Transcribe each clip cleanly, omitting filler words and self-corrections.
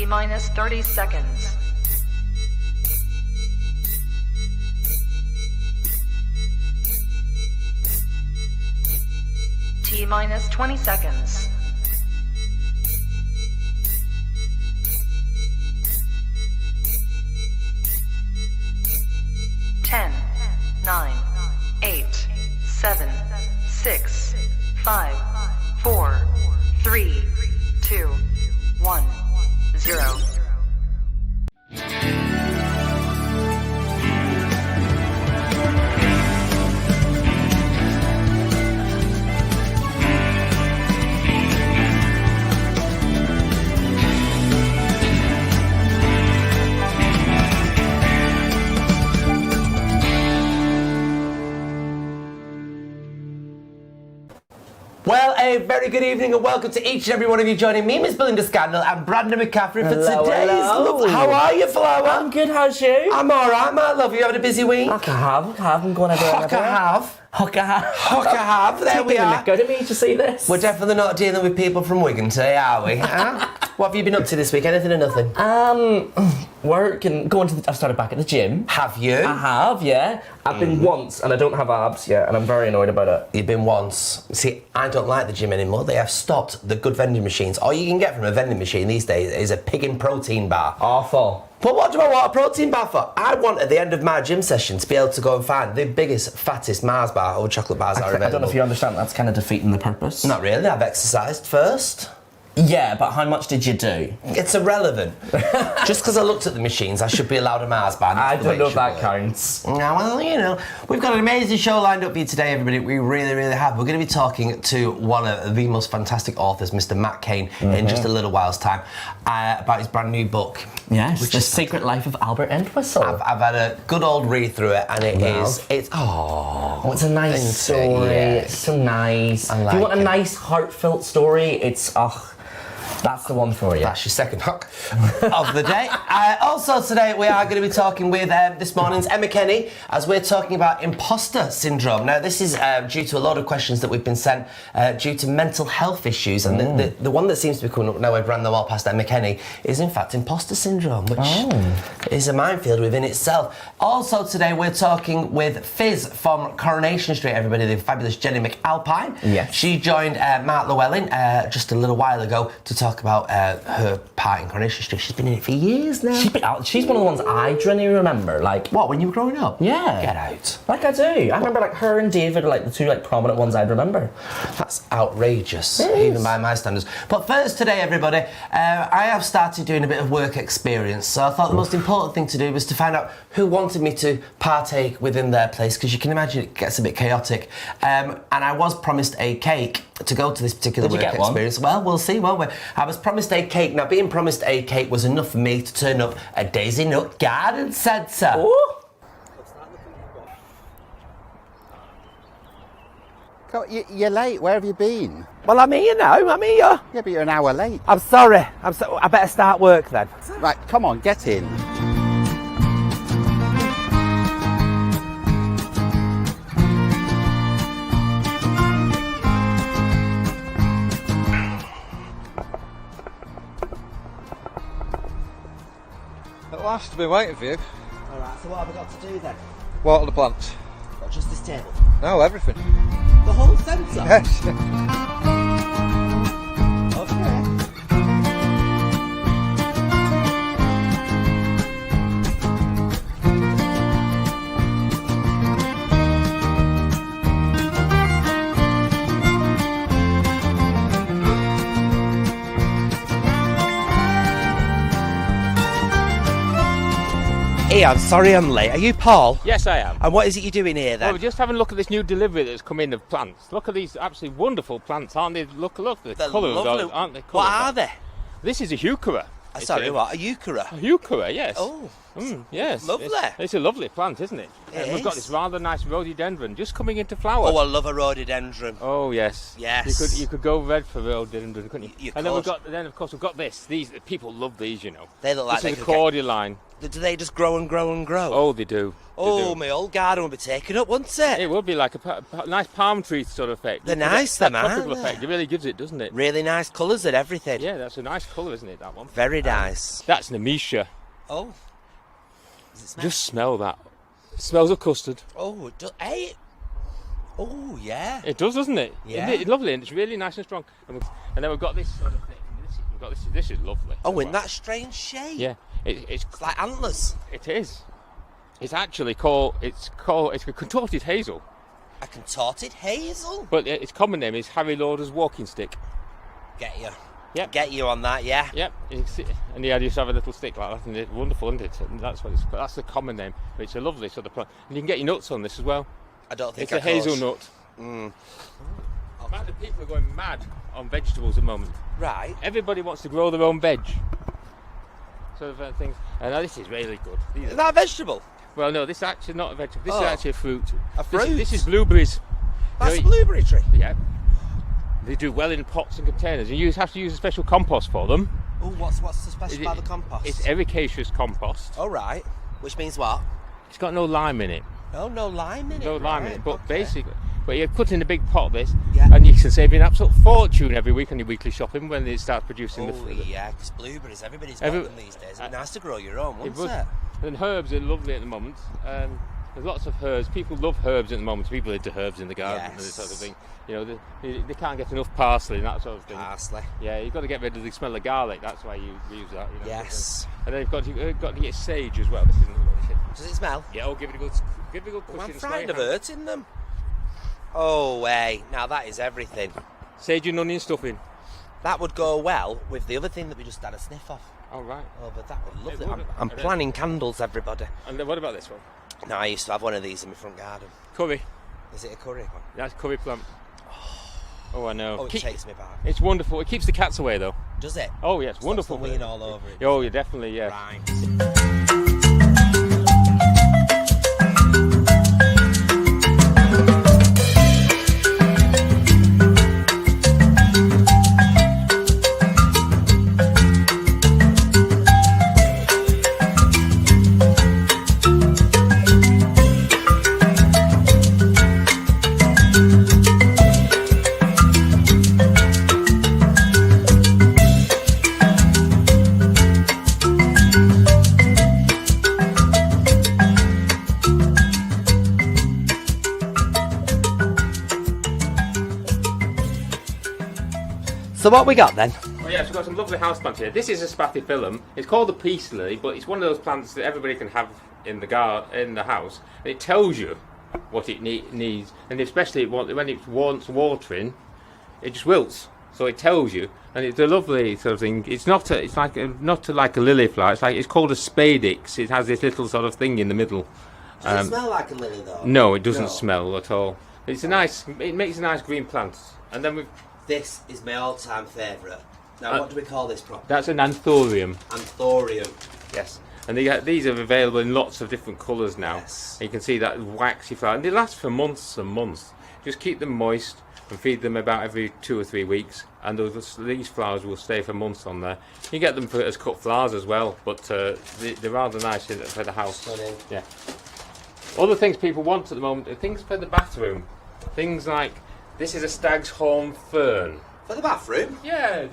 T-minus 30 seconds. T-minus 20 seconds. 10, 9, 8, 7, 6, 5, 4, 3, 2, 1, 0. Well, a very good evening and welcome to each and every one of you joining me, Miss Bel and Brandon and Brandon McAlpine for today's love. How are you, Flower? I'm good, how's you? I'm alright, my love. You having a busy week? I have. I'm going everywhere. Hook a have. There we are. Go to me to see this. We're definitely not dealing with people from Wigan today, are we? What have you been up to this week? Anything or nothing? Work and going to I've started back at the gym. Have you? I have, yeah. I've been once and I don't have abs yet and I'm very annoyed about it. You've been once. See, I don't like the gym anymore. They have stopped the good vending machines. All you can get from a vending machine these days is a pig in protein bar. Awful. But what do I want a protein bar for? I want at the end of my gym session to be able to go and find the biggest, fattest Mars bar or chocolate bars that are available. I don't know if you understand, that's kind of defeating the purpose. Not really, I've exercised first. Yeah, but how much did you do? It's irrelevant. Just because I looked at the machines, I should be allowed a Mars bar. I don't know if that counts. Yeah, well, you know, we've got an amazing show lined up for you today, everybody. We really, really have. We're going to be talking to one of the most fantastic authors, Mr. Matt Cain, in just a little while's time, about his brand new book. Yes, which is Secret Life of Albert Entwistle. I've had a good old read through it, and it's it's a nice story. Yeah. It's so nice. If you want a nice, heartfelt story, it's that's the one for you. That's your second hook of the day. Also today we are going to be talking with this morning's Emma Kenny as we're talking about imposter syndrome. Now this is due to a lot of questions that we've been sent due to mental health issues, and the one that seems to be coming up now, I've ran them all past Emma Kenny, is in fact imposter syndrome, which is a minefield within itself. Also today we're talking with Fizz from Coronation Street, everybody, the fabulous Jenny McAlpine. Yes. She joined Mark Llewellin just a little while ago to talk about her part in Coronation Street. She's been in it for years now. She's one of the ones I genuinely remember. Like what, when you were growing up? Yeah. Get out. Like I do. I remember like her and David are like the two like prominent ones I'd remember. That's outrageous, even by my standards. But first today, everybody, I have started doing a bit of work experience. So I thought the most important thing to do was to find out who wanted me to partake within their place, because you can imagine it gets a bit chaotic. And I was promised a cake to go to this particular work experience. Well, we'll see, won't we? I was promised a cake. Now, being promised a cake was enough for me to turn up a Daisy Nut garden centre. You're late. Where have you been? Well, I'm here now. I'm here. Yeah, but you're an hour late. I'm sorry. I better start work then. Right, come on, get in. At last, I've been waiting for you. Alright, so what have I got to do then? Water the plants. Not just this table? No, everything. The whole centre? Yes. Okay. Hey, I'm sorry I'm late. Are you Paul? Yes, I am. And what is it you're doing here then? Well, we're just having a look at this new delivery that's come in of plants. Look at these absolutely wonderful plants, aren't they? Look, the colours, aren't they? What are they? This is a heuchera. Sorry, what? A euchera? A heuchera, yes. Oh, yes. lovely. It's a lovely plant, isn't it? It We've got is. this rather nice rhododendron just coming into flower. Oh, I love a rhododendron. Oh yes. Yes. You could go red for rhododendron, couldn't you? You and then could. then of course we've got this. These people love these, you know. They look like this they is a could get- cordyline. Do they just grow and grow and grow? Oh, they do. Oh, my old garden would be taken up, wouldn't it? It would be like a nice palm tree sort of effect. They're nice, them, that aren't tropical they? effect. It really gives it, doesn't it? Really nice colours and everything. Yeah, that's a nice colour, isn't it? That one. Very nice. That's Nemesia. Oh. Does it smell? Just smell that. It smells of custard. Oh, it does. Hey. Oh, yeah. It does, doesn't it? Yeah. It's lovely and it's really nice and strong. And then we've got this sort of thing. We've got this. This is lovely. Oh, as in well. that strange shape. Yeah. It's It's like antlers. It is. It's actually called. It's a contorted hazel, A contorted hazel. but its common name is Harry Lauder's walking stick. Get you. Yep. Get you on that, yeah. Yep. And yeah, you just have a little stick like that, and it's wonderful, isn't it? And that's that's the common name. But it's a lovely sort of plant, and you can get your nuts on this as well. I don't think It's a hazelnut. Mm. Amount of people are going mad on vegetables at the moment. Right. Everybody wants to grow their own veg. Sort of things. And this is really good. These Is are- that a vegetable? Well, no, this is actually not a vegetable. This is Oh. actually a fruit. A fruit? This is blueberries. That's You a know, blueberry tree. Yeah. They do well in pots and containers. You have to use a special compost for them. Oh, what's so special Is about it- the compost? It's ericaceous compost. Oh, right. Which means what? It's got no lime in it. Oh, no lime in it. No lime in right, it. But okay. basically, you put in a big pot this, Yeah. and you can save you an absolute fortune every week on your weekly shopping when it starts producing Oh, the yeah, because blueberries, everybody's got them these days. It'd be nice to grow your own, wouldn't would. it? And herbs are lovely at the moment. There's lots of herbs. People love herbs at the moment. People into herbs in the garden and this sort of Yes. thing. You know, they can't get enough parsley and that sort of thing. Parsley. Yeah, you've got to get rid of the smell of garlic. That's why you use that. You know, Yes. And then you've got to get sage as well. This isn't Does it smell? Yeah, give it a good Oh, push I'm in. frightened of hurting them. Oh, way. Now that is everything. Sage and onion stuffing. That would go well with the other thing that we just had a sniff of. All right. Oh, but that would love It it. would. I'm planning candles, everybody. And then what about this one? No, I used to have one of these in my front garden. Curry. Is it a curry one? That's curry plant. Oh, I know. Oh, it takes me back. It's wonderful. It keeps the cats away, though. Does it? Oh, yes, Stops wonderful. the ween all over it. Oh, yeah, definitely, yeah. Right. So what we got then? Oh yes, we've got some lovely houseplants here. This is a spathiphyllum. It's called the peace lily, but it's one of those plants that everybody can have in the house. And it tells you what it needs, and especially when it wants watering, it just wilts. So it tells you, and it's a lovely sort of thing. It's not like a lily flower. It's called a spadix. It has this little sort of thing in the middle. Does it smell like a lily though? No, it doesn't No. smell at all. It's a nice. It makes a nice green plant, and then we've. This is my all-time favourite. Now, what do we call this properly? That's an anthurium. Anthurium. Yes, and these are available in lots of different colours now. Yes. And you can see that waxy flower, and they last for months and months. Just keep them moist and feed them about every 2 or 3 weeks, and these flowers will stay for months on there. You get them as cut flowers as well, but they're rather nice for the house. Stunning. Yeah. Other things people want at the moment are things for the bathroom. Things like this is a stag's horn fern. For the bathroom? Yeah,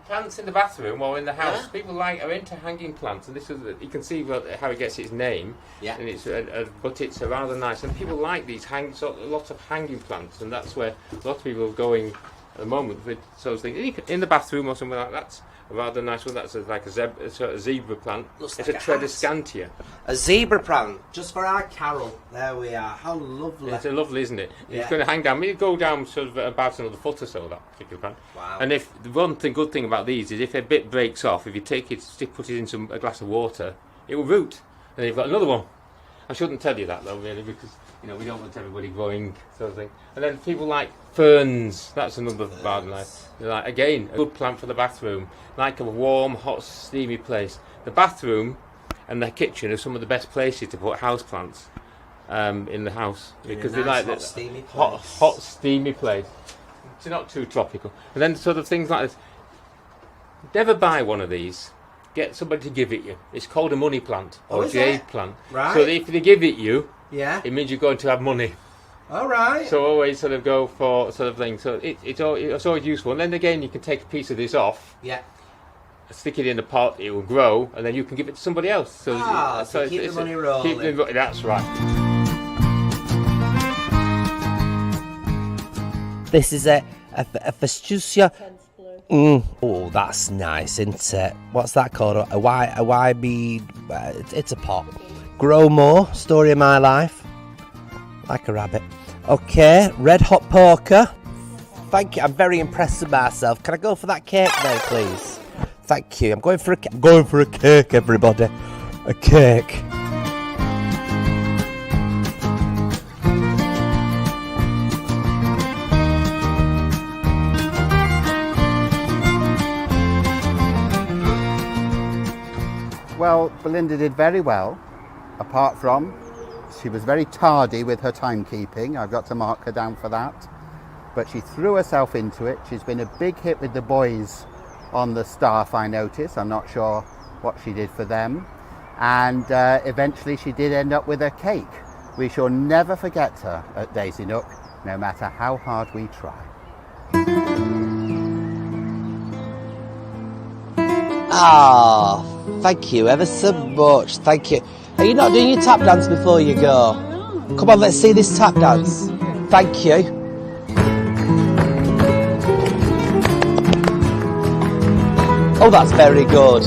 plants in the bathroom or in the house. Yeah. People are into hanging plants, and this is you can see how it gets its name. Yeah. And but it's a rather nice, and people like these lots of hanging plants, and that's where lots of people are going at the moment with those things in the bathroom or something like that. That's a rather nice one. That's like a sort of zebra plant. Looks It's like a a hat. Tredescantia. A zebra plant, just for our Carol. There we are. How lovely. It's lovely, isn't it? Yeah. It's going to hang down. It'll go down sort of about another foot or so, that particular plant. Wow. And if the good thing about these is if a bit breaks off, if you take it, put it in a glass of water, it will root. And you've got another one. I shouldn't tell you that though, really, because we don't want everybody growing sort of thing. And then people like ferns. That's another rather nice. Like again, a good plant for the bathroom, like a warm, hot, steamy place. The bathroom and the kitchen are some of the best places to put houseplants. in the house because they nice like hot, steamy hot, steamy place. It's not too tropical. And then sort of things like this. Never buy one of these. Get somebody to give it you. It's called a money plant or jade plant. Right. So if they give it you, Yeah. it means you're going to have money. All right. So always sort of go for sort of thing. So it's always useful. And then again, you can take a piece of this off, Yeah. stick it in a pot, it will grow, and then you can give it to somebody else. So, So keep the money rolling. That's right. This is a Festucia. Oh, that's nice, isn't it? What's that called? A YB. It's a pot. Grow more. Story of my life. Like a rabbit. Okay, red hot poker. Thank you. I'm very impressed with myself. Can I go for that cake now, please? Thank you. I'm going for a cake, everybody. A cake. Well, Belinda did very well, apart from she was very tardy with her timekeeping. I've got to mark her down for that. But she threw herself into it. She's been a big hit with the boys on the staff, I noticed. I'm not sure what she did for them. And eventually she did end up with a cake. We shall never forget her at Daisy Nook, no matter how hard we try. Ah, thank you ever so much. Thank you. Are you not doing your tap dance before you go? Come on, let's see this tap dance. Thank you. Oh, that's very good.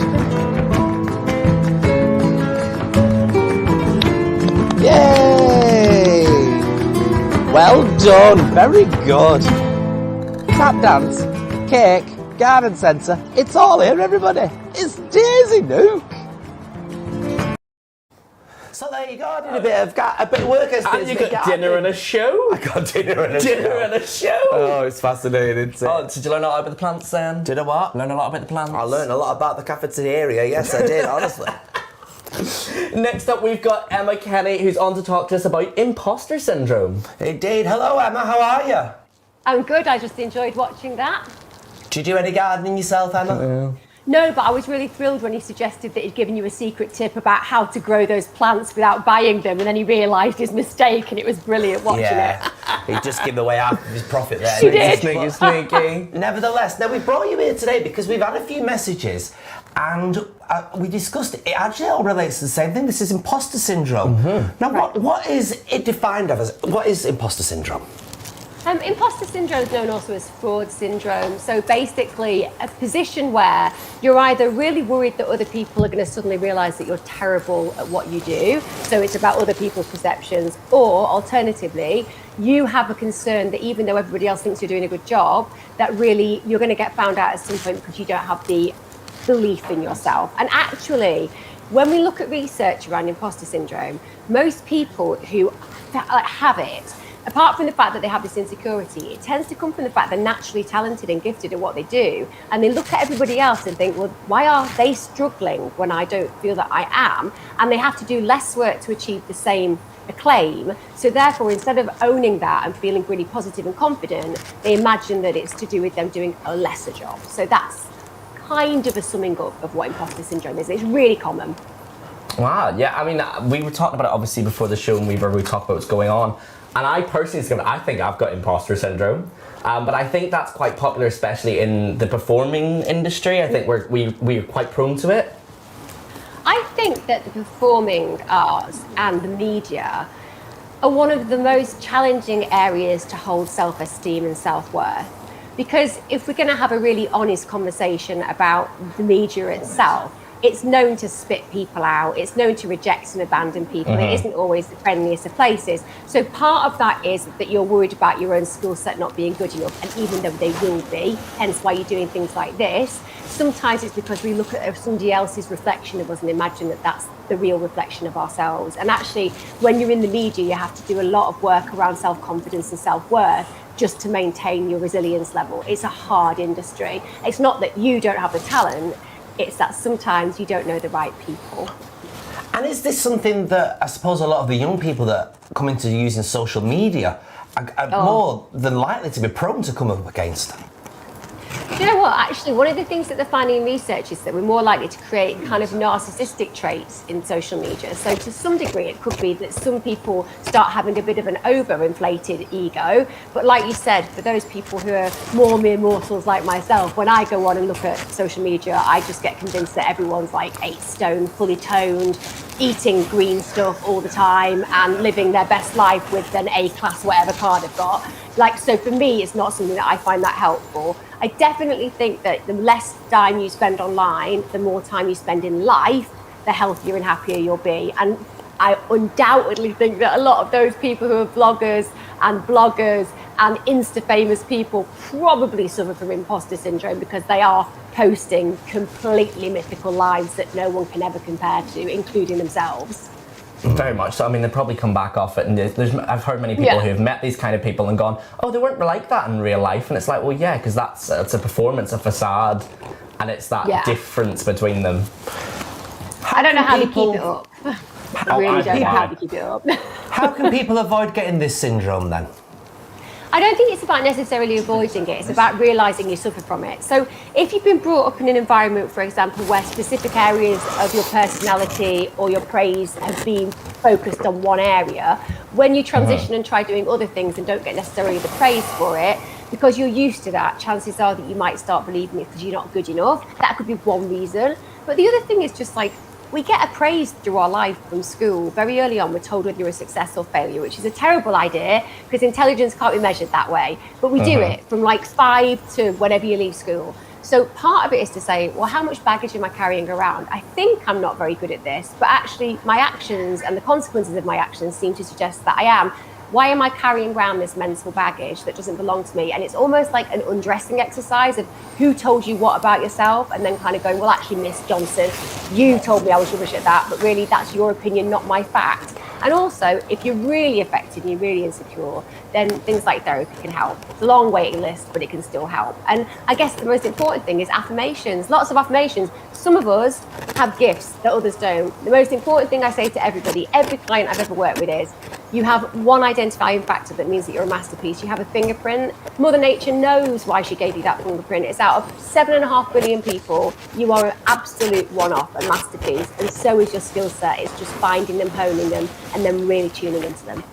Yay! Well done. Very good. Tap dance, cake, garden centre. It's all here, everybody. It's Daisy Nook. So there you go. I did a bit of work as And you got dinner and a show. I got dinner and a show. Dinner and a show. Oh, it's fascinating, isn't it? Oh, did you learn a lot about the plants then? Did I what? Learn a lot about the plants. I learned a lot about the cafeteria. Yes, I did, honestly. Next up, we've got Emma Kenny, who's on to talk to us about imposter syndrome. Indeed. Hello, Emma. How are you? I'm good, I just enjoyed watching that. Did you do any gardening yourself, Emma? No, but I was really thrilled when he suggested that he'd given you a secret tip about how to grow those plants without buying them, and then he realised his mistake, and it was brilliant watching it. He just gave away half of his profit there. He did. Sneaky. Nevertheless, now we brought you here today because we've had a few messages and we discussed it. It actually all relates to the same thing. This is imposter syndrome. Now, what is it defined as? What is imposter syndrome? Imposter syndrome is known also as fraud syndrome. So basically, a position where you're either really worried that other people are going to suddenly realise that you're terrible at what you do, so it's about other people's perceptions, or alternatively, you have a concern that even though everybody else thinks you're doing a good job, that really you're going to get found out at some point because you don't have the belief in yourself. And actually, when we look at research around imposter syndrome, most people who have it, apart from the fact that they have this insecurity, it tends to come from the fact they're naturally talented and gifted at what they do. And they look at everybody else and think, well, why are they struggling when I don't feel that I am? And they have to do less work to achieve the same acclaim. So therefore, instead of owning that and feeling really positive and confident, they imagine that it's to do with them doing a lesser job. So that's kind of a summing up of what imposter syndrome is. It's really common. Wow, yeah, I mean, we were talking about it obviously before the show and we talked about what's going on. And I personally think I've got imposter syndrome. But I think that's quite popular, especially in the performing industry. I think we're quite prone to it. I think that the performing arts and the media are one of the most challenging areas to hold self-esteem and self-worth. Because if we're going to have a really honest conversation about the media itself, it's known to spit people out, it's known to reject and abandon people, It isn't always the friendliest of places. So part of that is that you're worried about your own skill set not being good enough, and even though they will be, hence why you're doing things like this, sometimes it's because we look at somebody else's reflection of us and imagine that that's the real reflection of ourselves. And actually, when you're in the media, you have to do a lot of work around self-confidence and self-worth just to maintain your resilience level. It's a hard industry. It's not that you don't have the talent, it's that sometimes you don't know the right people. And is this something that I suppose a lot of the young people that come into using social media are more than likely to be prone to come up against? Do you know what? Actually, one of the things that they're finding in research is that we're more likely to create kind of narcissistic traits in social media. So to some degree, it could be that some people start having a bit of an overinflated ego. But like you said, for those people who are more mere mortals like myself, when I go on and look at social media, I just get convinced that everyone's like 8 stone, fully toned, eating green stuff all the time and living their best life with an A-class whatever car they've got. Like, so for me, it's not something that I find that helpful. I definitely think that the less time you spend online, the more time you spend in life, the healthier and happier you'll be. And I undoubtedly think that a lot of those people who are vloggers and bloggers and Insta-famous people probably suffer from imposter syndrome because they are posting completely mythical lives that no one can ever compare to, including themselves. Very much so. I mean, they probably come back off it, and I've heard many people who have met these kind of people and gone, "Oh, they weren't like that in real life," and it's like, well, yeah, because it's a performance, a facade, and it's that difference between them. I don't know how they keep it up. I really don't know how they keep it up. How can people avoid getting this syndrome then? I don't think it's about necessarily avoiding it, it's about realising you suffer from it. So if you've been brought up in an environment, for example, where specific areas of your personality or your praise have been focused on one area, when you transition and try doing other things and don't get necessarily the praise for it, because you're used to that, chances are that you might start believing it because you're not good enough. That could be one reason. But the other thing is just like, we get appraised through our life from school. Very early on, we're told whether you're a success or failure, which is a terrible idea because intelligence can't be measured that way. But we do it from like 5 to whenever you leave school. So part of it is to say, well, how much baggage am I carrying around? I think I'm not very good at this, but actually my actions and the consequences of my actions seem to suggest that I am. Why am I carrying around this mental baggage that doesn't belong to me? And it's almost like an undressing exercise of who told you what about yourself, and then kind of going, well, actually, Miss Johnson, you told me I was rubbish at that, but really that's your opinion, not my fact. And also, if you're really affected and you're really insecure, then things like therapy can help. It's a long waiting list, but it can still help. And I guess the most important thing is affirmations, lots of affirmations. Some of us have gifts that others don't. The most important thing I say to everybody, every client I've ever worked with is, you have one identifying factor that means that you're a masterpiece. You have a fingerprint. Mother Nature knows why she gave you that fingerprint. It's out of 7.5 billion people. You are an absolute one-off, a masterpiece. And so is your skill set. It's just finding them, honing them, and then really tuning into them.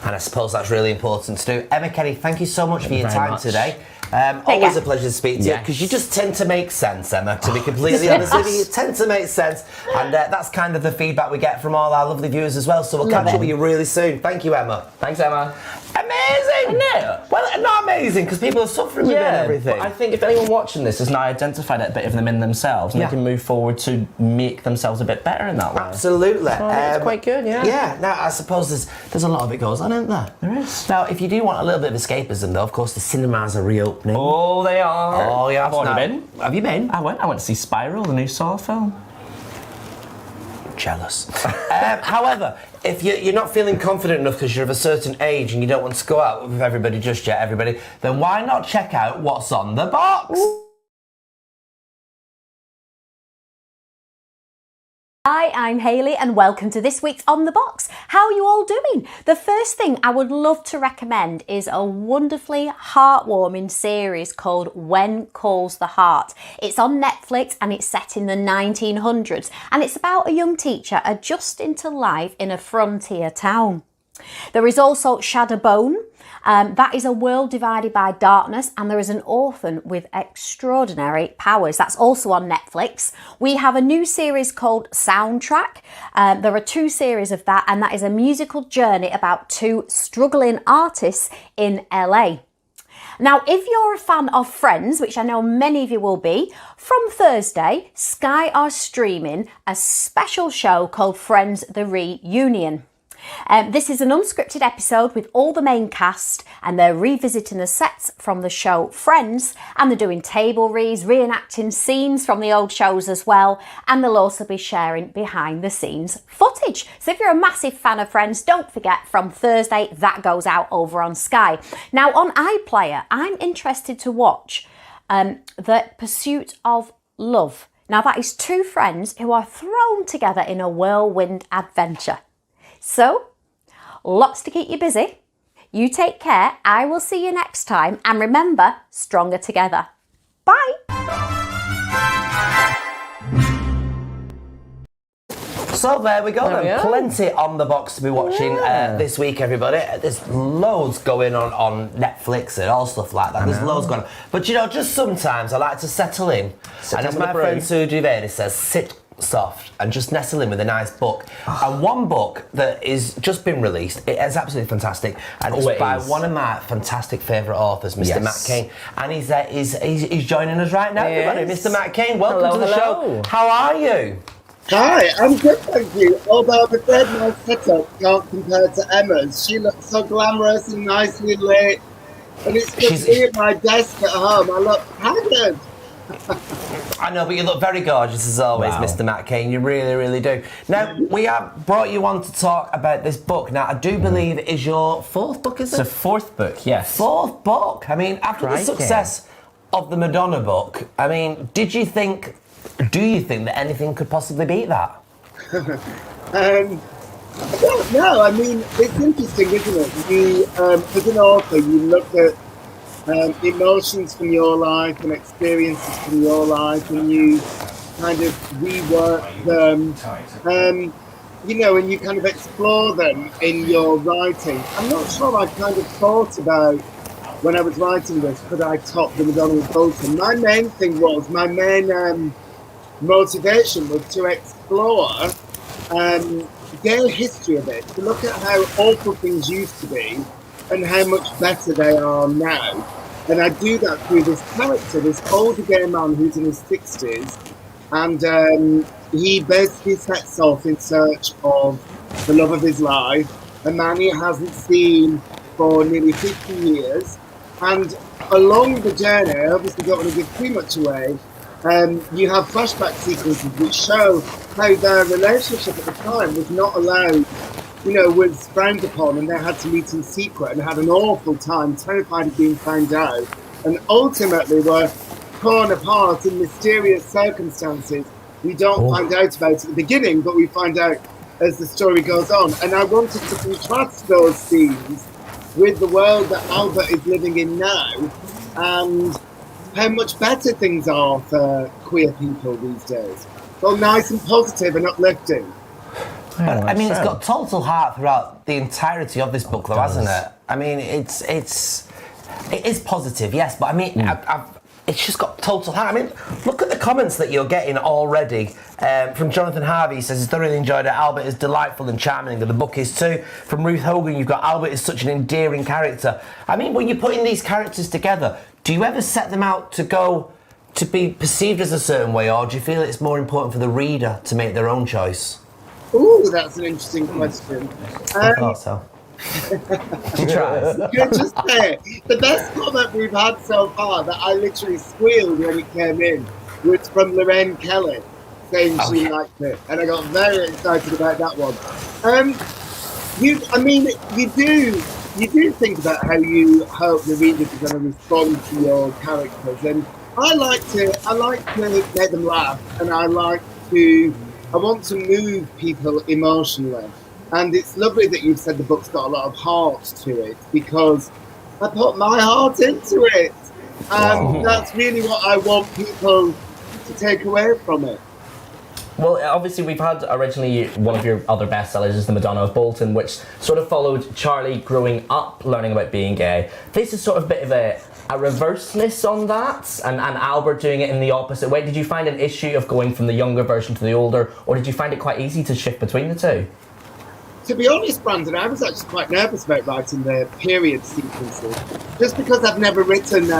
And I suppose that's really important to do. Emma Kenny, thank you so much for your time today. Take Always care. a pleasure to speak to you, because you just tend to make sense, Emma, to be completely honest with you. You tend to make sense, and that's kind of the feedback we get from all our lovely viewers as well, so we'll catch up with you really soon. Thank you, Emma. Thanks, Emma. Amazing! Isn't it? Well, not amazing, because people are suffering with it and everything. But I think if anyone watching this has now identified a bit of them in themselves, and they can move forward to make themselves a bit better in that way. Absolutely. So it's quite good, yeah. Yeah, now I suppose there's a lot of it goes on, isn't there? There is. Now, if you do want a little bit of escapism, though, of course, the cinemas are reopening. Oh, they are. Oh, yeah. I've already been. Have you been? I went to see Spiral, the new Saw film. Jealous. However, if you're not feeling confident enough because you're of a certain age and you don't want to go out with everybody just yet, then why not check out what's on the box? Hi, I'm Hayley and welcome to this week's On The Box. How are you all doing? The first thing I would love to recommend is a wonderfully heartwarming series called When Calls the Heart. It's on Netflix and it's set in the 1900s, and it's about a young teacher adjusting to life in a frontier town. There is also Shadowbone. That is a world divided by darkness, and there is an orphan with extraordinary powers. That's also on Netflix. We have a new series called Soundtrack. There are 2 series of that, and that is a musical journey about 2 struggling artists in LA. Now, if you're a fan of Friends, which I know many of you will be, from Thursday, Sky are streaming a special show called Friends The Reunion. This is an unscripted episode with all the main cast, and they're revisiting the sets from the show Friends, and they're doing table reads, reenacting scenes from the old shows as well, and they'll also be sharing behind the scenes footage. So if you're a massive fan of Friends, don't forget, from Thursday that goes out over on Sky. Now on iPlayer, I'm interested to watch The Pursuit of Love. Now, that is two friends who are thrown together in a whirlwind adventure. So, lots to keep you busy. You take care. I will see you next time. And remember, stronger together. Bye. So there we go There we then. are. Plenty on the box to be watching this week, everybody. There's loads going on Netflix and all stuff like that. There's loads going on. But you know, just sometimes I like to settle in. And as in my the brew. friend Sue Duvernay says, sit soft and just nestle in with a nice book. And one book that is just been released, it is absolutely fantastic, and it's it by is. one of my fantastic favourite authors, Mr. Yes. Matt Cain, and he's joining us right now, everybody. Yes. Mr. Matt Cain, welcome Hello, to the hello. show. How are you? Hi, I'm good, thank you. Although I'm afraid my setup can't compare to Emma's. She looks so glamorous and nicely lit. And it's just me at my desk at home. I look haggard. I know, but you look very gorgeous as always, Wow. Mr. Matt Cain. You really, really do. Now, we have brought you on to talk about this book. Now, I do believe it is your fourth book, is It's it? the fourth book, yes. Fourth book. I mean, after Crikey. the success of the Madonna book, I mean, do you think that anything could possibly beat that? I don't know. I mean, it's interesting, isn't it? You, as an author, you look at emotions from your life and experiences from your life, and you kind of rework them, you know, and you kind of explore them in your writing. I'm not sure I kind of thought about when I was writing this, could I top the Madonna with Bolton? My main thing was, my main motivation was to explore their history of it, to look at how awful things used to be and how much better they are now. And I do that through this character, this older gay man who's in his 60s, and he basically sets off in search of the love of his life, a man he hasn't seen for nearly 50 years. And along the journey, I obviously don't want to give too much away, you have flashback sequences which show how their relationship at the time was not allowed, you know, was frowned upon, and they had to meet in secret and had an awful time, terrified of being found out, and ultimately were torn apart in mysterious circumstances. We don't find out about at the beginning, but we find out as the story goes on. And I wanted to contrast those scenes with the world that Albert is living in now, and how much better things are for queer people these days. Well, nice and positive and uplifting. I mean, it's got total heart throughout the entirety of this book, though, hasn't it? I mean, it is positive, yes, but I mean, it's just got total heart. I mean, look at the comments that you're getting already. From Jonathan Harvey, he says he's thoroughly enjoyed it. Albert is delightful and charming, and the book is too. From Ruth Hogan, you've got Albert is such an endearing character. I mean, when you're putting these characters together, do you ever set them out to be perceived as a certain way, or do you feel it's more important for the reader to make their own choice? Ooh, that's an interesting question. I thought so. She tries. Can I just say, the best comment we've had so far that I literally squealed when it came in was from Lorraine Kelly saying she liked it, and I got very excited about that one. You do think about how you hope the readers are going to respond to your characters, and I like to make them laugh, and I want to move people emotionally. And it's lovely that you've said the book's got a lot of heart to it, because I put my heart into it. And that's really what I want people to take away from it. Well, obviously, we've had originally one of your other bestsellers is The Madonna of Bolton, which sort of followed Charlie growing up, learning about being gay. This is sort of a bit of a reverseness on that, and Albert doing it in the opposite way. Did you find an issue of going from the younger version to the older, or did you find it quite easy to shift between the two? To be honest, Brandon, I was actually quite nervous about writing the period sequences, just because I've never written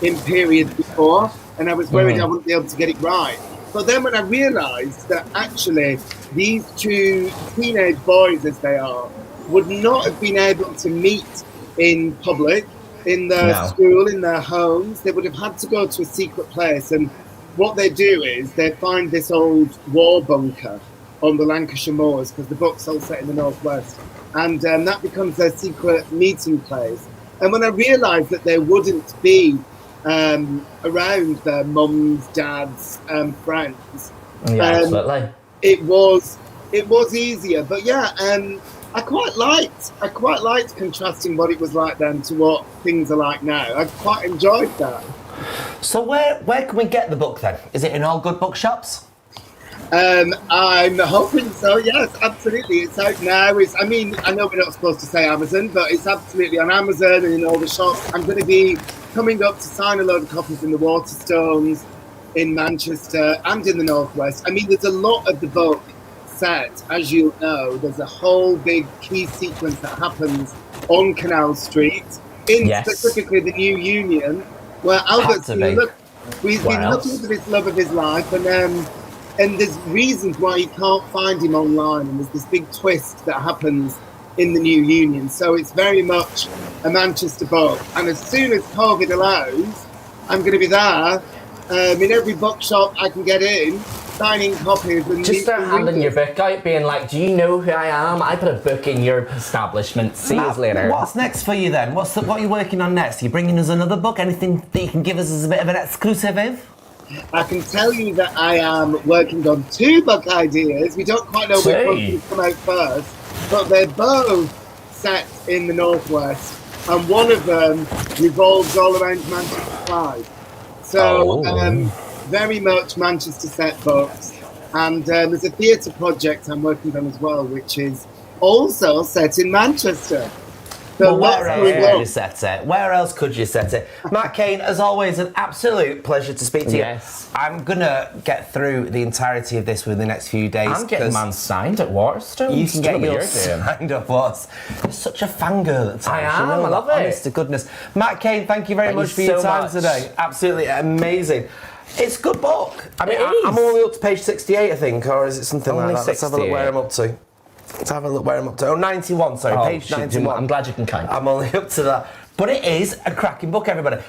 in period before, and I was worried I wouldn't be able to get it right. But then when I realised that actually these two teenage boys, as they are, would not have been able to meet in public, in their school, in their homes, they would have had to go to a secret place. And what they do is they find this old war bunker on the Lancashire moors, because the book's all set in the northwest, and that becomes their secret meeting place. And when I realised that they wouldn't be around their mums, dads, friends. Yeah, absolutely. It was easier, but yeah, I quite liked contrasting what it was like then to what things are like now. I quite enjoyed that. So where can we get the book then? Is it in all good bookshops? I'm hoping so. Yes, absolutely. It's out now. I know we're not supposed to say Amazon, but it's absolutely on Amazon and in all the shops. I'm going to be coming up to sign a load of copies in the Waterstones, in Manchester, and in the Northwest. I mean, there's a lot of the book set, as you know. There's a whole big key sequence that happens on Canal Street, specifically the New Union, where Albert's been looking for this love of his life, and there's reasons why you can't find him online, and there's this big twist that happens in the New Union. So it's very much a Manchester book, and as soon as COVID allows, I'm going to be there in every bookshop I can get in, signing copies. And just start handing your book out, being like, do you know who I am? I put a book in your establishment. See you later. What's next for you then? What are you working on next? Are you bringing us another book? Anything that you can give us as a bit of an exclusive? I can tell you that I am working on 2 book ideas. We don't quite know which one's going to come out first, but they're both set in the Northwest, and one of them revolves all around Manchester Pride. So very much Manchester set books, and there's a theatre project I'm working on as well, which is also set in Manchester. So where else could you set it? Where else could you set it? Matt Cain, as always, an absolute pleasure to speak to you. Yes. I'm going to get through the entirety of this within the next few days. I'm getting man signed at Waterstones. You can get yours signed at Waterstones. You're such a fangirl at times. I am, I love it. Honest to goodness. Matt Cain, thank you very much for your time today. Absolutely amazing. It's a good book. I mean, I'm only up to page 68, I think, or is it something like that? Let's have a look where I'm up to. Let's have a look where I'm up to. Oh, 91, sorry, page 91. I'm glad you can count. I'm only up to that. But it is a cracking book, everybody.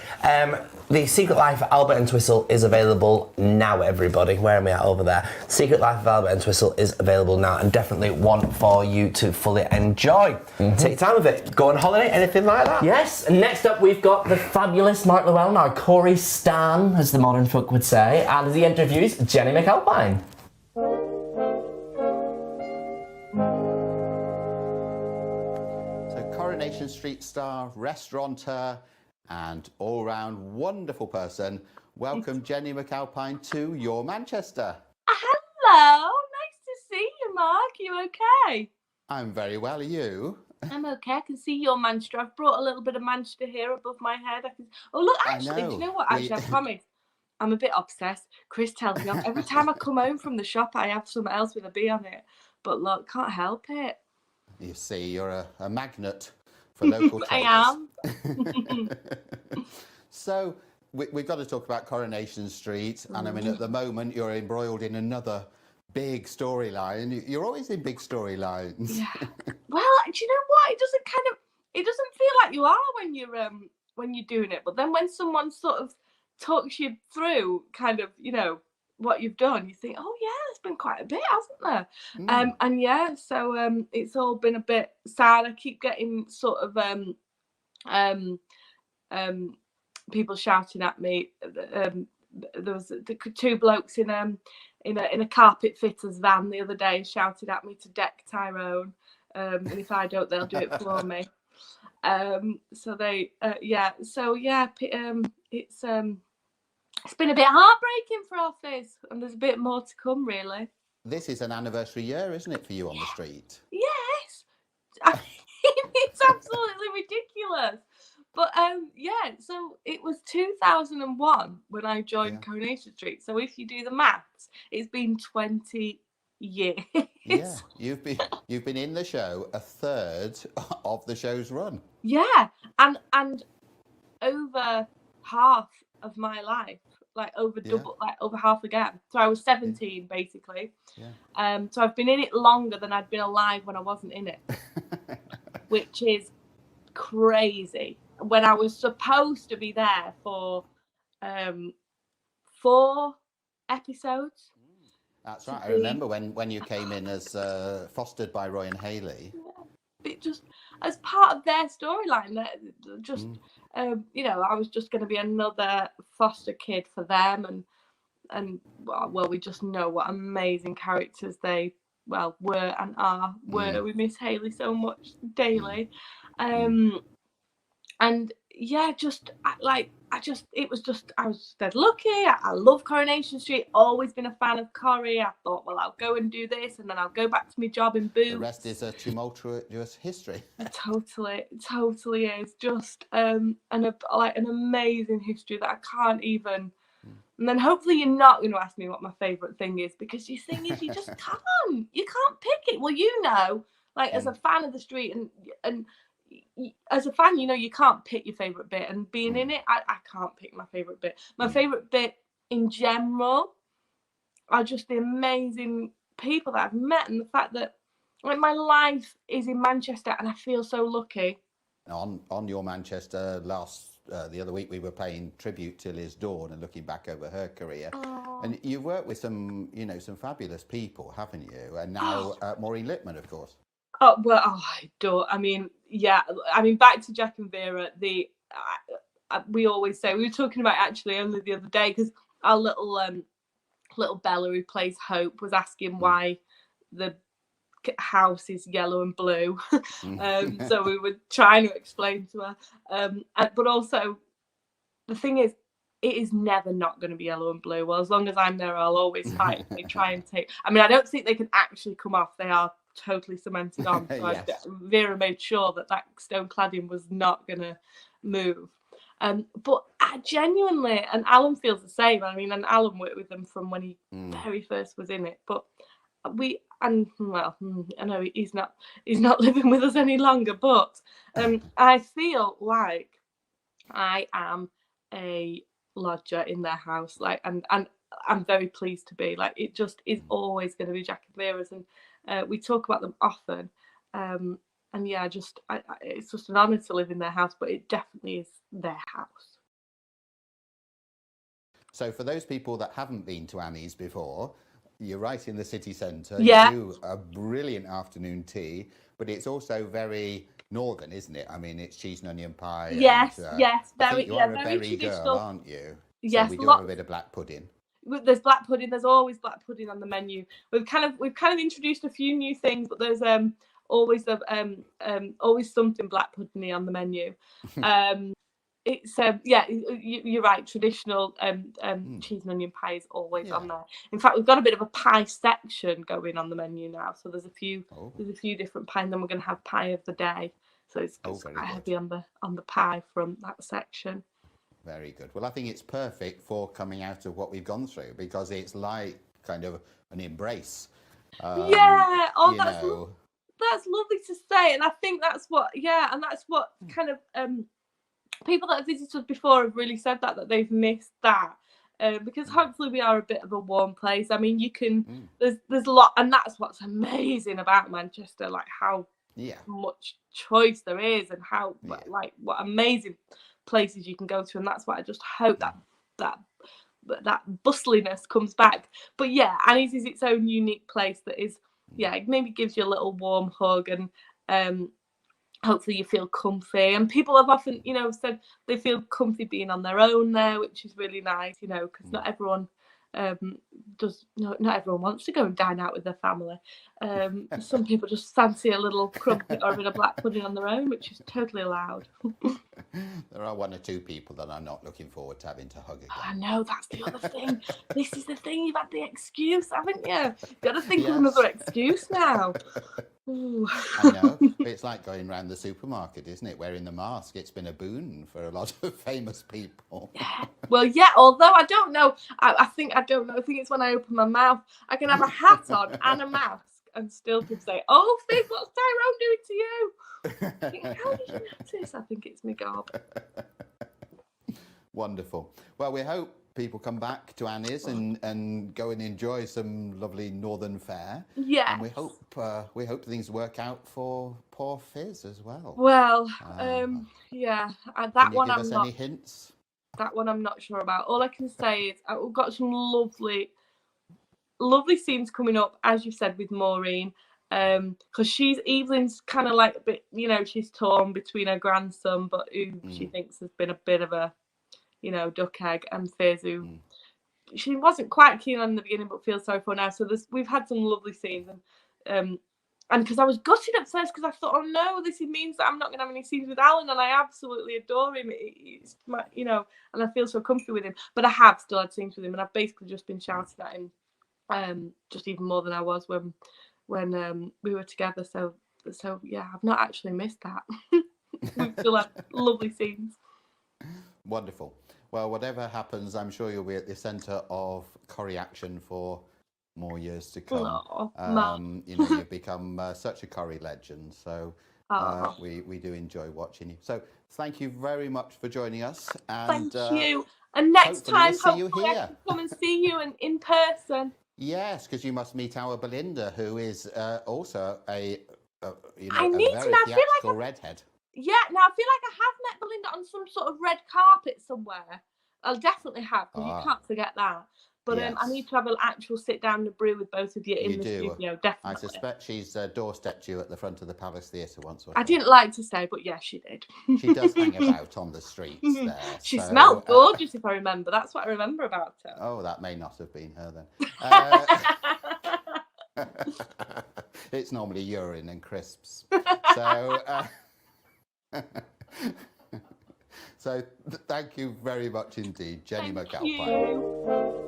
The Secret Life of Albert Entwistle is available now, everybody. Where am I at over there? Secret Life of Albert Entwistle is available now, and definitely one for you to fully enjoy. Take your time with it. Go on holiday, anything like that. Yes, and next up we've got the fabulous Mark Llewellin, our Corrie stan, as the modern folk would say, and as he interviews Jenny McAlpine. Coronation Street star, restaurateur, and all-round wonderful person. Welcome, Jenny McAlpine, to your Manchester. Hello, nice to see you, Mark. You okay? I'm very well. Are you? I'm okay. I can see your Manchester. I've brought a little bit of Manchester here above my head. Oh, look, actually, do you know what? Actually, I promise. I'm a bit obsessed. Chris tells me every time I come home from the shop, I have something else with a B on it. But look, can't help it. You see, you're a magnet for local traders. I am. So we've got to talk about Coronation Street, and I mean, at the moment you're embroiled in another big storyline. You're always in big storylines. Yeah. Well, do you know what? It doesn't feel like you are when you're doing it. But then when someone sort of talks you through, kind of, you know, what you've done, you think, oh yeah, there's been quite a bit, hasn't there? And yeah, so it's all been a bit sad. I keep getting sort of people shouting at me. There was 2 blokes in a carpet fitter's van the other day shouted at me to deck Tyrone, and if I don't, they'll do it for me. It's been a bit heartbreaking for our Fizz, and there's a bit more to come, really. This is an anniversary year, isn't it, for you on the street? Yes. It's absolutely ridiculous. But yeah, so it was 2001 when I joined Coronation Street. So if you do the maths, it's been 20 years. Yeah, you've been in the show a third of the show's run. Yeah, and over half of my life, like over double, like over half again. So I was 17 basically. Yeah. So I've been in it longer than I'd been alive when I wasn't in it, which is crazy. When I was supposed to be there for 4 episodes. That's right. I remember when you came in as fostered by Roy and Hayley. It just as part of their storyline, just you know, I was just going to be another foster kid for them, and well, we just know what amazing characters they were and are. We miss Hayley so much daily, and yeah, I was dead lucky. I love Coronation Street. Always been a fan of Corrie. I thought, well, I'll go and do this, and then I'll go back to my job in Boots. The rest is a tumultuous history. Totally is just an amazing history that I can't even. And then hopefully you're not going to ask me what my favourite thing is, because your thing is you just can't. You can't pick it. Well, you know, like as a fan of the street and as a fan, you know, you can't pick your favourite bit. And being in it, I can't pick my favourite bit. My favourite bit in general are just the amazing people that I've met, and the fact that like my life is in Manchester, and I feel so lucky. On your Manchester the other week, we were paying tribute to Liz Dawn and looking back over her career. And you've worked with some fabulous people, haven't you? And now Maureen Lipman, of course. I adore. I mean, yeah. I mean, back to Jack and Vera. We always say, we were talking about actually only the other day, because our little Bella, who plays Hope, was asking why the house is yellow and blue. So we were trying to explain to her. But also, the thing is, it is never not going to be yellow and blue. Well, as long as I'm there, I'll always fight. They try and take. I mean, I don't think they can actually come off. They are totally cemented on. So yes. Vera made sure that stone cladding was not going to move. But I genuinely, and Alan feels the same. I mean, and Alan worked with them from when he very first was in it. But I know he's not living with us any longer. But I feel like I am a lodger in their house. Like, and I'm very pleased to be. Like, it just is always going to be Jack and Vera's, and we talk about them often. And yeah, it's just an honour to live in their house, but it definitely is their house. So for those people that haven't been to Annie's before, you're right in the city centre. Yeah. You do a brilliant afternoon tea, but it's also very northern, isn't it? I mean, it's cheese and onion pie. Yes, and, yes, very. You're a very berry girl, aren't you? Yes, so we do have a bit of black pudding. There's black pudding. There's always black pudding on the menu. We've kind of introduced a few new things, but there's always something black puddingy on the menu. It's you're right. Traditional cheese and onion pie is always on there. In fact, we've got a bit of a pie section going on the menu now. So there's a few different pies, and then we're going to have pie of the day. So it's quite heavy on the pie from that section. Very good. Well, I think it's perfect for coming out of what we've gone through, because it's like kind of an embrace. That's lovely to say, and I think that's what kind of people that have visited us before have really said that they've missed that, because hopefully we are a bit of a warm place. I mean, you can there's a lot, and that's what's amazing about Manchester, like how much choice there is, and how like what amazing places you can go to, and that's what I just hope that bustliness comes back. But yeah, Annie's is its own unique place that is it maybe gives you a little warm hug, and hopefully you feel comfy. And people have often said they feel comfy being on their own there, which is really nice, because not everyone not everyone wants to go and dine out with their family. Some people just fancy a little crumpet or a bit of black pudding on their own, which is totally allowed. There are one or two people that I'm not looking forward to having to hug again. I know, that's the other thing. This is the thing, you've had the excuse, haven't you? You've got to think of another excuse now. Ooh. I know. It's like going around the supermarket, isn't it? Wearing the mask. It's been a boon for a lot of famous people. Yeah. Well, yeah, although I don't know. I think it's when I open my mouth. I can have a hat on and a mask and still can say, "Oh, Fizz, what's Tyrone doing to you?" How did you notice? I think it's me gob. Wonderful. Well, we hope people come back to Annie's and go and enjoy some lovely northern fare. Yeah. And we hope things work out for poor Fizz as well. Well, yeah. That one I'm not. Can you give us any hints? That one I'm not sure about. All I can say is we've got some lovely scenes coming up, as you said, with Maureen. Because Evelyn's kind of like a bit, you know, she's torn between her grandson, but who she thinks has been a bit of a, you know, duck egg, and Fizz, who she wasn't quite keen on in the beginning, but feels sorry for now. So we've had some lovely scenes, and because I was gutted at first because I thought, oh no, this means that I'm not going to have any scenes with Alan, and I absolutely adore him. It's my, you know, and I feel so comfy with him. But I have still had scenes with him, and I've basically just been shouting at him, just even more than I was when we were together. So yeah, I've not actually missed that. We've still had lovely scenes. Wonderful. Well, whatever happens, I'm sure you'll be at the centre of Corrie action for more years to come. You know, you've become such a Corrie legend, so we do enjoy watching you. So thank you very much for joining us. And, thank you. And next time, hopefully I can come and see you in person. Yes, because you must meet our Belinda, who is also a very theatrical redhead. Yeah, now I feel like I have met Belinda on some sort of red carpet somewhere. I'll definitely have, because you can't forget that. But Yes. I need to have an actual sit down and brew with both of you in the studio, definitely. I suspect she's doorstepped you at the front of the Palace Theatre once or I didn't like to say, but yes, she did. She does hang about on the streets there. She smelled gorgeous, if I remember. That's what I remember about her. Oh, that may not have been her then. It's normally urine and crisps. So thank you very much indeed, Jenny McAlpine.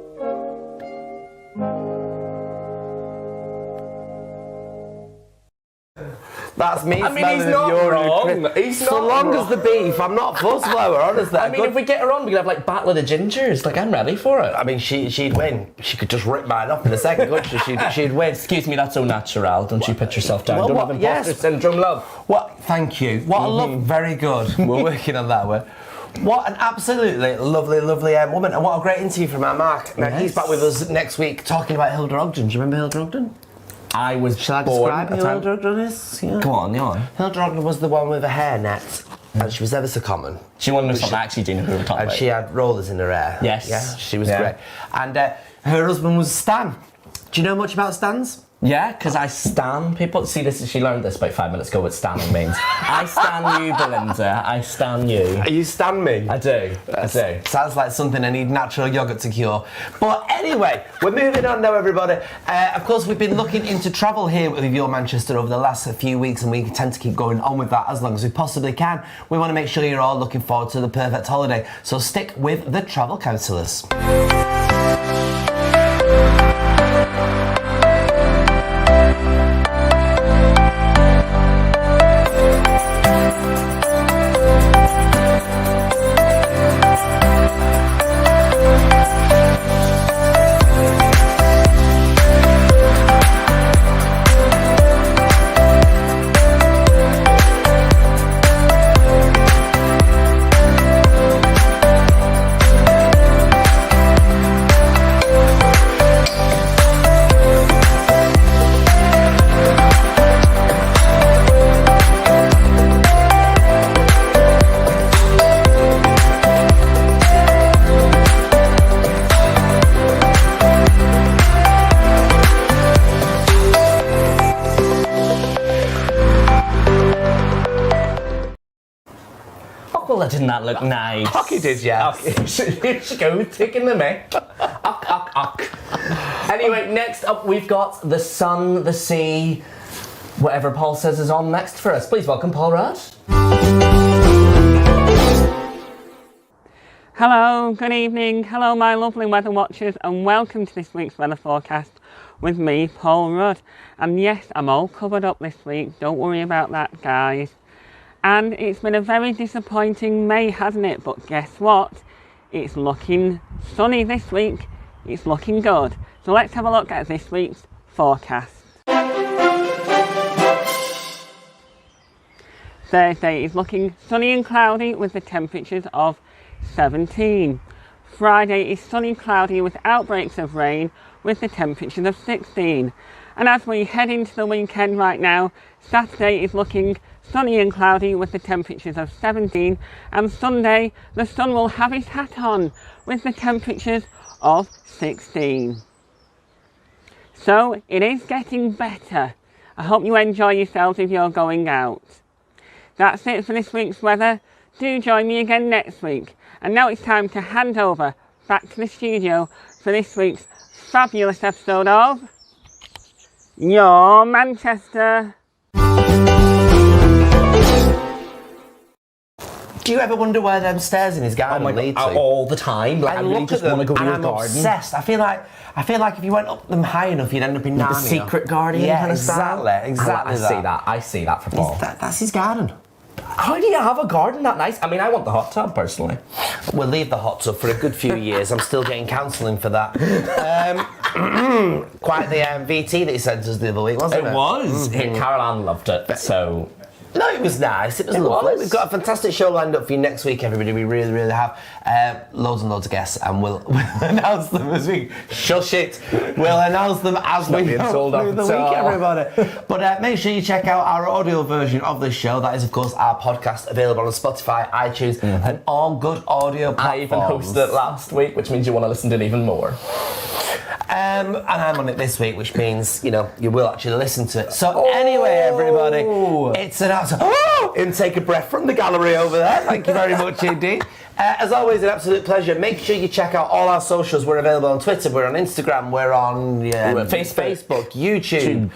That's me. I mean, he's not wrong. He's so long as the beef, I'm not fuss blower, honestly. I mean, if we get her on, we could have like Battle of the Gingers. Like, I'm ready for it. I mean, she'd win. She could just rip mine up in a second, couldn't she? She'd win. Excuse me, that's so natural. Don't you put yourself down. Don't have imposter syndrome, love. What? Thank you. What a love. Very good. We're working on that one. What an absolutely lovely, lovely woman. And what a great interview from our Mark. Now, he's back with us next week talking about Hilda Ogden. Do you remember Hilda Ogden? Shall I describe who Hilda Ogden is? Yeah. Go on. Hilda Ogden was the one with the hairnet, and she was ever so common. She wanted to stop actually doing who we were talking about. And she had rollers in her hair. Yes. Yeah, she was great. And her husband was Stan. Do you know much about Stans? Yeah, because I stan people. See, she learned this about 5 minutes ago what standing means. I stan you, Belinda. I stan you. You stan me? I do. Sounds like something I need natural yoghurt to cure. But anyway, we're moving on now, everybody. Of course, we've been looking into travel here with Your Manchester over the last few weeks, and we tend to keep going on with that as long as we possibly can. We want to make sure you're all looking forward to the perfect holiday. So stick with the travel counsellors. Didn't that look nice? Cocky did, yeah. Here she goes, taking the mic. Anyway, next up we've got the sun, the sea, whatever Paul says is on next for us. Please welcome Paul Rudd. Hello, good evening. Hello, my lovely weather watchers, and welcome to this week's weather forecast with me, Paul Rudd. And yes, I'm all covered up this week. Don't worry about that, guys. And it's been a very disappointing May, hasn't it? But guess what? It's looking sunny this week. It's looking good. So let's have a look at this week's forecast. Thursday is looking sunny and cloudy with the temperatures of 17. Friday is sunny and cloudy with outbreaks of rain with the temperatures of 16. And as we head into the weekend right now, Saturday is looking sunny and cloudy with the temperatures of 17, and Sunday the sun will have his hat on with the temperatures of 16. So it is getting better. I hope you enjoy yourselves if you're going out. That's it for this week's weather. Do join me again next week. And now it's time to hand over back to the studio for this week's fabulous episode of Your Manchester. Do you ever wonder where them stairs in his garden lead to? All the time. Like, I really look just at want to them go to and your I'm garden. obsessed. I feel like if you went up them high enough, you'd end up in The Narnia. secret garden Yeah, kind of exactly, style. exactly. I see that for Paul. That's his garden. How do you have a garden that nice? I mean, I want the hot tub personally. We'll leave the hot tub for a good few years. I'm still getting counselling for that. Quite the VT that he sent us the other week, wasn't it? It was. Caroline loved it. So. No, it was nice. It was lovely. We've got a fantastic show lined up for you next week, everybody. We really, really have loads and loads of guests, and we'll announce them as we shush it. We'll announce them as we go through the week, everybody. But make sure you check out our audio version of this show. That is, of course, our podcast available on Spotify, iTunes, and all good audio platforms. I even hosted it last week, which means you want to listen to it even more. And I'm on it this week, which means, you know, you will actually listen to it. So anyway, everybody, it's an absolute... and take a breath from the gallery over there. Thank you very much indeed. As always, an absolute pleasure. Make sure you check out all our socials. We're available on Twitter, we're on Instagram, we're on Facebook, YouTube,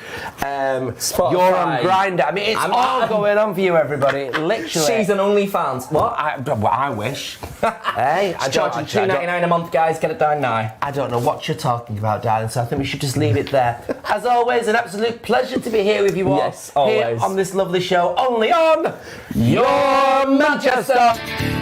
you're on Grindr. I mean, it's all going on for you, everybody. Literally. She's an OnlyFans. What? I wish. Hey, I'm charging $2.99 a month, guys. Get it down now. I don't know what you're talking about, darling, so I think we should just leave it there. As always, an absolute pleasure to be here with you all. Yes, always. Here on this lovely show, only on Your Manchester.